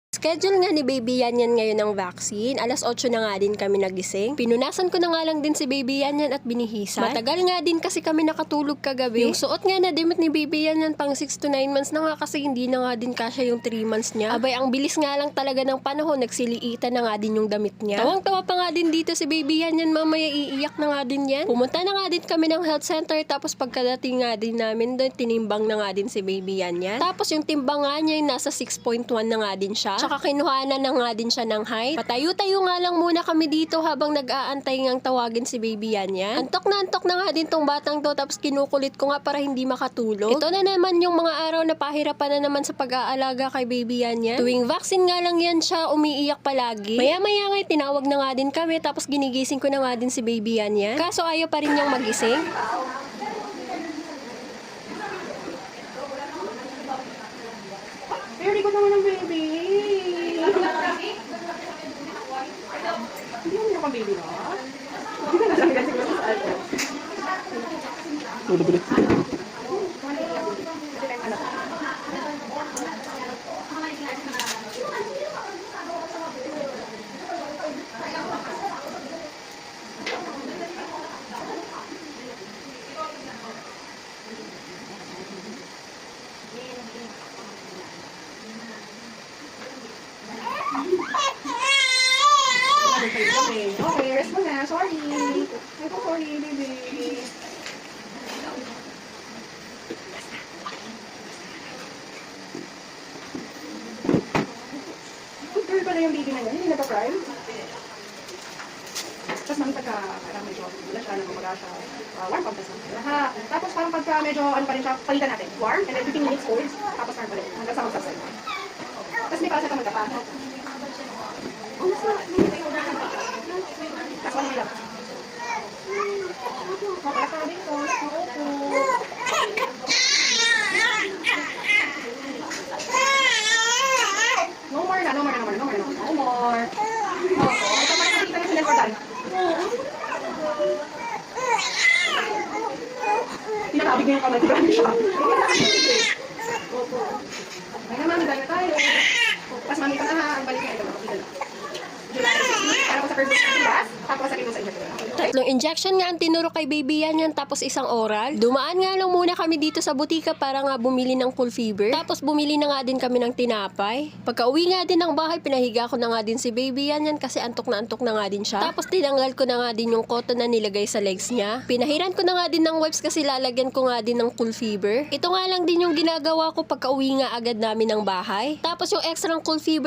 Schedule nga ni Baby Yan ngayon ng vaccine. Alas 8 na nga din kami nagising. Pinunasan ko na nga lang din si Baby Yan at binihisan. Matagal nga din kasi kami nakatulog kagabi. Yung suot nga na dimit ni Baby Yan pang 6 to 9 months na nga kasi hindi na nga din kasya yung 3 months niya. Abay, ang bilis nga lang talaga ng panahon. Nagsiliitan na nga din yung damit niya. Tawang-tawa pa nga din dito si Baby Yan. Mamaya iiyak na nga din yan. Pumunta na nga din kami ng health center. Tapos pagkadating nga din namin doon, tinimbang na nga din si Baby Yan. Tapos yung timbang nga niya yung nasa 6.1 na nga din siya. Tsaka kinuhanan na nga din siya ng height. Patayo-tayo nga lang muna kami dito habang nag-aantay ngang tawagin si Baby Yan. Antok na nga din tong batang to, tapos kinukulit ko nga para hindi makatulog. Ito na naman yung mga araw na pahirapan na naman sa pag-aalaga kay Baby Yan. Tuwing vaccine nga lang yan siya, umiiyak palagi. Maya-maya nga tinawag na nga din kami, tapos ginigising ko na nga din si Baby Yan. Kaso ayaw pa rin niyang magising. Very good naman ang baby. Hindi mo naman baby na. Hindi na lang kasi ko sa alto. Ulit. Okay, rest mo na. Sorry. Ay ko sorry, baby. Good girl pala yung baby na yan. Hindi nagpa-prime. Tapos man pagka parang medyo wala siya, nagpapaga siya. Warm pag lahat. Tapos parang pagka medyo ano pa rin siya, palitan natin. Warm, and then 15 minutes old. Tapos warm pa rin. Hanggang sa magsasal. Tapos may para sa kamagka pa. Oh, mas na. Tapos ano lang. Mapakasabi ko. No more na. No more. Ito makikita na sila Jordan. Tinatawag niya yung kamay. Grabe siya. Ay naman, dahil tayo. Tapos mami ka na ha. Ang balik na ito. July 16. Para ko sa first class. Tapos sa ito sa inyo. Tatlong injection nga ang tinuro kay Baby Yan, tapos isang oral. Dumaan nga lang muna kami dito sa butika para nga bumili ng full fever. Tapos bumili na nga din kami ng tinapay. Pagka-uwi nga din ng bahay, pinahiga ko na nga din si Baby Yan kasi antok na nga din siya. Tapos tinanggal ko na nga din yung cotton na nilagay sa legs niya. Pinahiran ko na nga din ng wipes kasi lalagyan ko nga din ng full fever. Ito nga lang din yung ginagawa ko pagka-uwi nga agad namin ng bahay. Tapos yung extra ng full fever